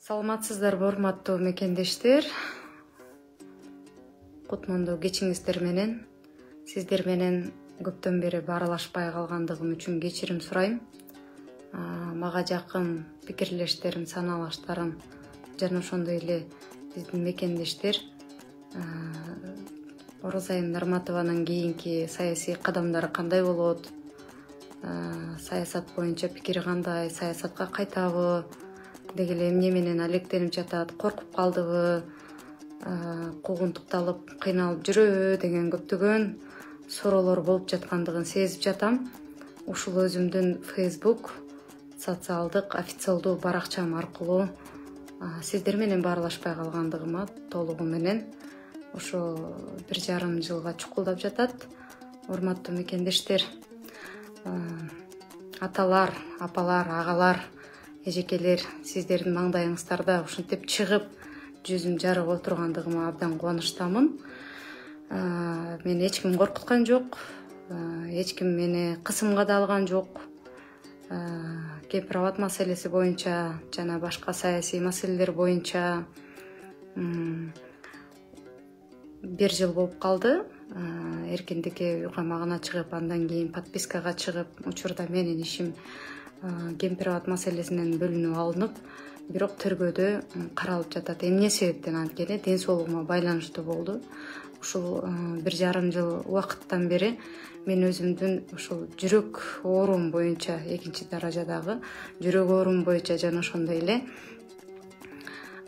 Саламатсыздарбы, урматтуу мекендештер. Кутмандуу кечиңиздер менен. Сиздер менен көптөн бери баарлашпай калгандыгым үчүн кечирим сурайм. Мага жакын пикирлештерим, саналаштарым жана ошондой эле биздин мекендештер Оразайым Нарматованын кийинки саясий кадамдары кандай болот? Саясат боюнча пикири кандай? Саясатка кайтабы? Деги эле эмне менен алектенип жатат? Коркуп калдыбы? Куугунтукталып, кыйналып жүрөбү деген көптөгөн суроолор болуп жаткандыгын сезип жатам. Ушул өзүмдүн Facebook социалдык официалдуу баракчам аркылуу сиздер менен баарлашпай калгандыгыма толугу менен ошо 1,5 жылга чукулдап жатат. Урматтуу мекендештер, аталар, апалар, агалар, эжекелер, сиздердин маңдайыңыздарда ушинтип чыгып жүзүм жарык отургандыгыма абдан кубанычтамын. Мен эч ким коркуткан жок, эч ким мени кысымга да алган жок. Кемпир абад маселеси боюнча жана башка саясий маселелер боюнча 1 жыл болуп калды. Эркиндикке камагына чыгып, андан кийин подпискага чыгып, учурда менин ишим кемпир абад маселесинен бөлүнүп алынып, бирок тергөөдө каралып жатат. Эмне себептен анткени ден соолугума байланыштуу болду. Ушул 1,5 жыл убакыттан бери мен өзүмдүн ушул жүрөк оорум боюнча, экинчи даражадагы жүрөк оорум боюнча жана ошондой эле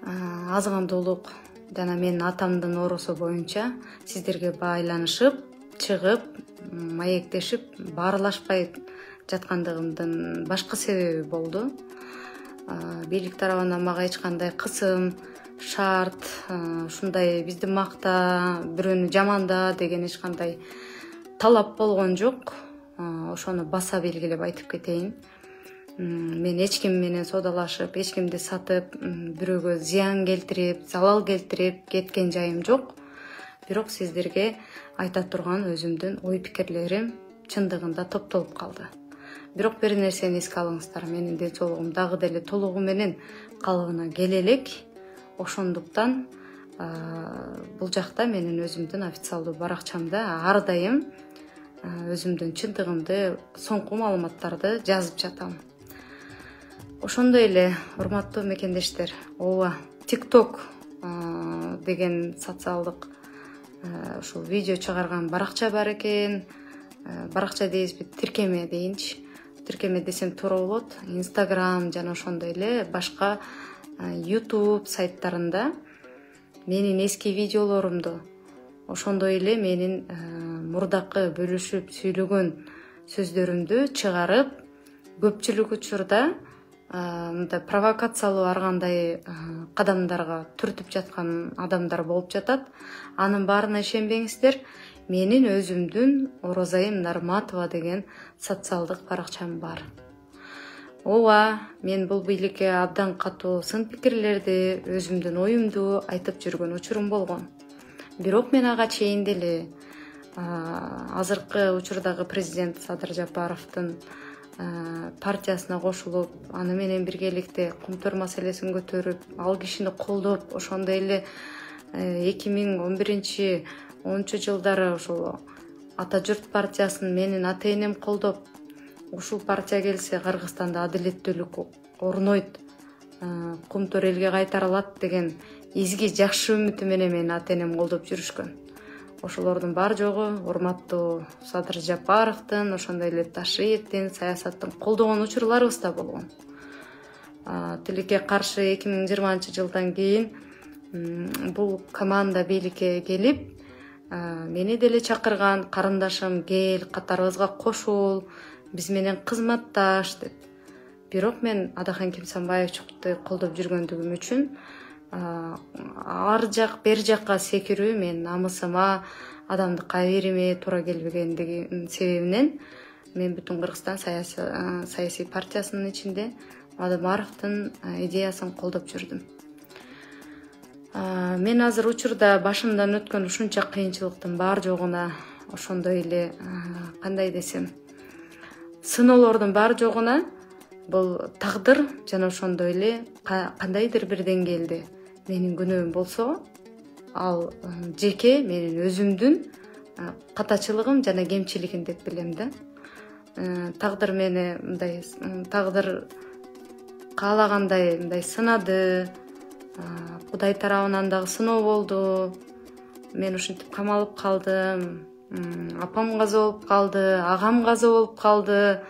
азгандуулук жана менин атамдын оорусу боюнча сиздерге байланышып, чыгып, маектешип, баарлашпай жаткандыгымдын башкы себеби болду. Бийлик тарабынан мага эч кандай кысым, шарт, ушундай бизди макта, бирөөнү жаманда деген эч кандай талап болгон жок. Ошону баса белгилеп айтып кетейин. Мен эч ким менен соодалашып, эч кимди сатып, бирөөгө зыян келтирип, залал келтирип кеткен жайым жок. Бирок сиздерге айта турган өзүмдүн ой пикирлерим чындыгында топтолуп калды. Бирок бир нерсени эске алыңыздар, менин ден соолугум дагы деле толугу менен калыбына келе элек. Ошондуктан бул жакта менин өзүмдүн официалдуу баракчамда ар дайым өзүмдүн чындыгымды, соңку маалыматтарды жазып жатам. Ошондой эле, урматтуу мекендештер, ооба, TikTok деген социалдык ушул видео чыгарган баракча бар экен. Баракча дейбизби, тиркеме дейинчи. Тиркеме десем туура болот. Instagram жана ошондой эле башка YouTube сайттарында менин эски видеолорумду, ошондой эле менин мурдакы бөлүшүп сүйлөгөн сөздөрүмдү чыгарып, көпчүлүк учурда мындай провокациялуу ар кандай кадамдарга түртүп жаткан адамдар болуп жатат. Анын баарына ишенбеңиздер. Менин өзүмдүн Оразайым Нарматова деген социалдык баракчам бар. Ооба, мен бул бийликке абдан катуу сын пикирлерди, өзүмдүн оюмду айтып жүргөн учурум болгон. Бирок мен ага чейин деле азыркы учурдагы президент Садыр Жапаровдун партиясына кошулуп, аны менен биргеликте Кумтөр маселесин көтөрүп, ал кишини колдоп, ошондой эле 2011-10 жылдары ошол Ата журт партиясын менин ата энем колдоп, ушул партия келсе Кыргызстанда адилеттүүлүк орнойт, Кумтөр элге кайтарылат деген изги жакшы үмүтү менен менин ата энем колдоп жүрүшкөн. Ошолордун бар жогу урматтуу Садыр Жапаровдун, ошондой эле Ташиевдин саясаттын колдогон учурларыбыз да болгон. Тилекке каршы 2020 жылдан кийин бул команда бийликке келип, мени деле чакырган, карындашым кел, катарыбызга кошул, биз менен кызматташ деп. Бирок мен Адахан Кимсанбаевчукту колдоп жүргөндүгүм үчүн ар жак бер жакка секирүү мен намысыма, адамдык кабириме туура келбегендиги себебинен мен бүтүн Кыргызстан саясий партиясынын ичинде Мадымаровдун идеясын колдоп жүрдүм. Мен азыр учурда башымдан өткөн ушунча кыйынчылыктын бар жогуна, ошондой эле кандай десем, сыноолордун бар жогуна бул тагдыр жана ошондой эле кандайдыр бир деңгээлде менин күнөөм болсо, ал жеке менин өзүмдүн катачылыгым жана кемчилигим деп билем да. Тагдыр мени мындай тагдыр каалагандай мындай сынады, Кудай тарабынан дагы сыноо болду. Мен ушинтип камалып калдым, апам каза болуп калды, агам каза болуп калды,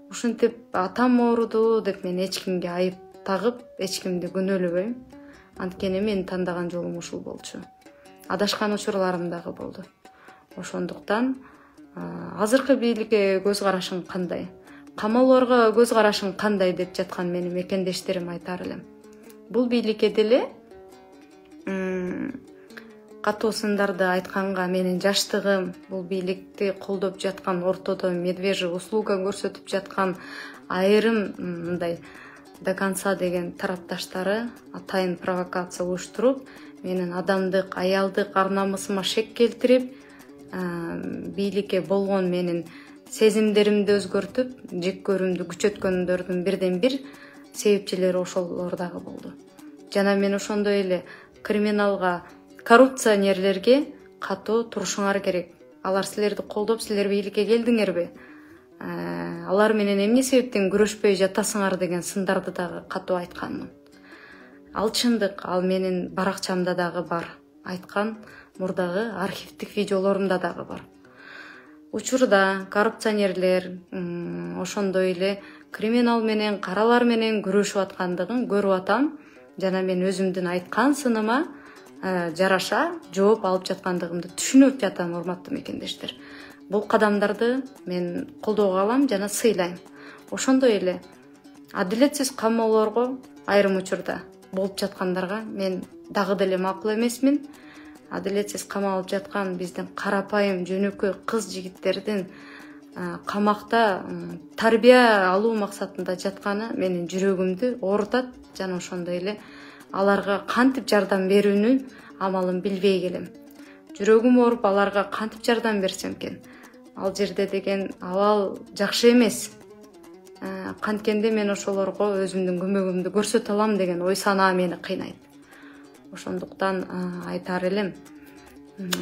ушинтип атам ооруду деп мен эч кимге айып тагып, эч кимди күнөөлөбөйм. Анткени менин тандаган жолум ушул болчу. Адашкан учурларым дагы болду. Ошондуктан азыркы бийликке көз карашың кандай, камоолорго көз карашың кандай деп жаткан менин мекендештерим айтар элем. Бул бийликке деле катуу сындарды айтканга менин жаштыгым, бул бийликти колдоп жаткан ортодо медвежий услуга көрсөтүп жаткан айрым мындай до конца деген тарапташтары атайын провокация уюштуруп, менин адамдык, аялдык ар намысыма шек келтирип, бийликке болгон менин сезимдеримди өзгөртүп, жек көрүүмдү күчөткөндөрдүн бирден бир себепчилери ошолор дагы болду. Жана мен ошондой эле криминалга, коррупционерлерге катуу турушуңар керек. Алар силерди колдоп, силер бийликке келдиңерби? Алар менен эмне себептен күрөшпөй жатасыңар деген сындарды дагы катуу айтканмын. Ал чындык, ал менин баракчамда дагы бар. Айткан мурдагы архивдик видеолорумда дагы бар. Учурда коррупционерлер ошондой эле криминал менен, каралар менен күрөшүп аткандыгын көрүп атам, жана мен өзүмдүн айткан сыныма жараша жооп алып жаткандыгымды түшүнүп жатам, урматтуу мекендештер. Бул кадамдарды мен колдоого алам жана сыйлайм. Ошондой эле адилетсиз камоолорго айрым учурда болуп жаткандарга мен дагы деле макул эмесмин. Адилетсиз камалып жаткан биздин карапайым жөнөкөй кыз жигиттердин камакта тарбия алуу максатында жатканы менин жүрөгүмдү оорутат, жана ошондой эле аларга кантип жардам берүүнүн амалын билбей келем. Жүрөгүм ооруп, аларга кантип жардам берсем экен? Ал жерде деген абал жакшы эмес. Канткенде мен ошолорго өзүмдүн көмөгүмдү көрсөтө алам деген ой санаа мени кыйнайт. Ошондуктан айтар элем,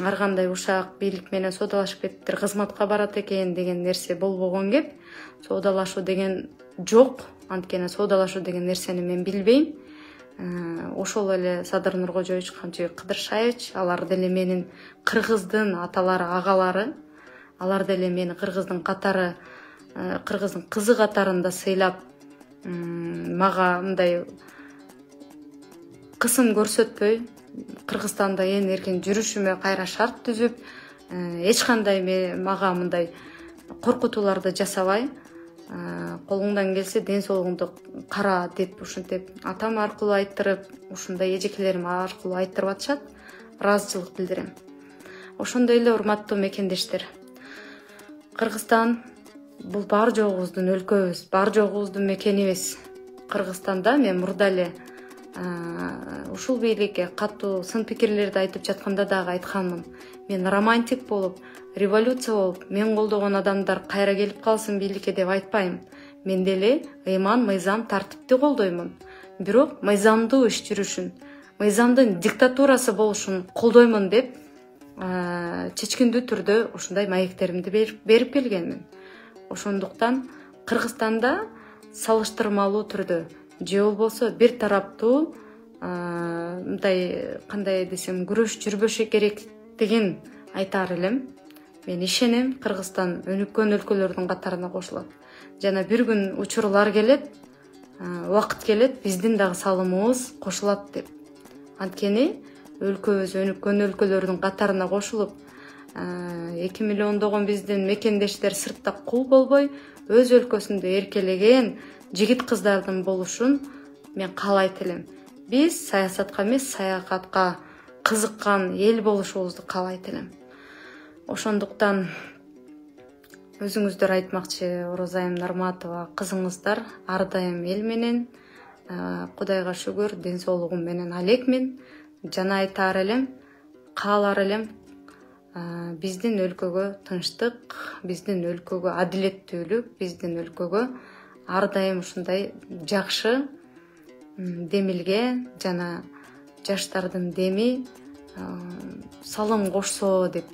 ар кандай ушак бийлик менен соодалашып кетиптир, кызматка барат экен деген нерсе болбогон кеп. Соодалашуу деген жок, анткени соодалашуу деген нерсени мен билбейм. Ошол эле Садыр Нуркожоевич, Камчыбек Кыдыршаевич, алар деле менин кыргыздын аталары, агалары, алар деле мени кыргыздын катары, кыргыздын кызы катарында сыйлап, мага мындай кысым көрсөтпөй, Кыргызстанда эң эркин жүрүшүмө кайра шарт түзүп, эч кандай мага мындай коркутууларды жасабай, колуңдан келсе ден соолугуңду кара деп ушинтип атам аркылуу айттырып, ушундай эжекелерим аркылуу айттырып атышат. Ыраазычылык билдирем. Ошондой эле урматтуу мекендештер, Кыргызстан бул бар жогубуздун өлкөбүз, бар жогубуздун мекенибиз. Кыргызстанда мен мурда эле ушул бийликке катуу сын пикирлерди айтып жатканда дагы айтканмын. Мен романтик болуп, революция болуп, мен колдогон адамдар кайра келип калсын бийликке деп айтпайм. Мен деле ыйман, мыйзам, тартипти колдоймун. Бирок мыйзамдуу иш жүрүшүн, мыйзамдын диктатурасы болушун колдоймун деп чечкиндүү түрдө ушундай маектеримди берип келгенмин. Ошондуктан Кыргызстанда салыштырмалуу түрдө же болбосо бир тараптуу мындай кандай десем күрөш жүрбөшү керектигин айтар элем. Мен ишенем, Кыргызстан өнүккөн өлкөлөрдүн катарына кошулат. Жана бир күн учурлар келет, убакыт келет, биздин дагы салымыбыз кошулат деп. Анткени өлкөбүз өнүккөн өлкөлөрдүн катарына кошулуп, 2 миллиондогон биздин мекендештер сыртта кул болбой, өз өлкөсүндө эркелеген жигит кыздардын болушун мен каалайт элем. Биз саясатка эмес, саякатка кызыккан эл болушубузду каалайт элем. Ошондуктан өзүңүздөр айтмакчы, Орозайым Нарматова кызыңыздар ар дайым эл менен, Кудайга шүгүр, ден соолугум менен алекмин. Жана айтар элем, каалар элем, биздин өлкөгө тынчтык, биздин өлкөгө адилеттүүлүк, биздин өлкөгө ар дайым ушундай жакшы демилге жана жаштардын деми салым кошсо деп.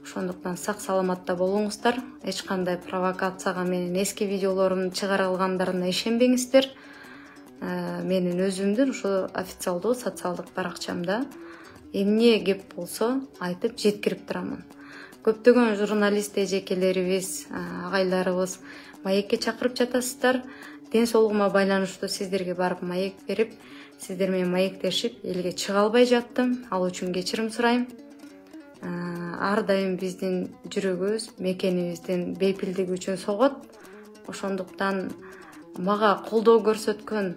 Ошондуктан сак саламатта болуңуздар. Эч кандай провокацияга менин эски видеолорумду чыгара алгандарына ишенбеңиздер. Менин өзүмдүн ушу официалдуу социалдык баракчамда эмне кеп болсо айтып жеткирип турамын. Көптөгөн журналист эжекелерибиз, агайларыбыз маекке чакырып жатасыздар. Ден соолугума байланыштуу сиздерге барып маек берип, сиздер менен маектешип, элге чыга албай жаттым. Ал үчүн кечирим сурайм. Ар дайым биздин жүрөгүбүз мекенибиздин бейпилдиги үчүн согот. Ошондуктан мага колдоо көрсөткөн,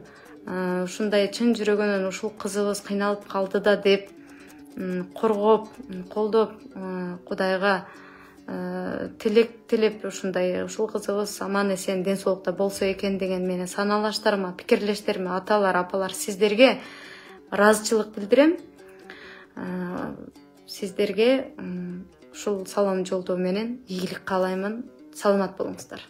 ушундай чын жүрөгүнөн ушул кызыбыз кыйналып калды да деп коргоп, колдоп, Кудайга тилек тилеп ушул кызыбыз аман эсен ден соолукта болсо экен деген менен санаалаштарыма, пикирлештериме аталар, апалар сиздерге ыраазычылык билдирем. Сиздерге ушул салам жолдоо менен ийгилик каалаймын. Саламат болуңуздар.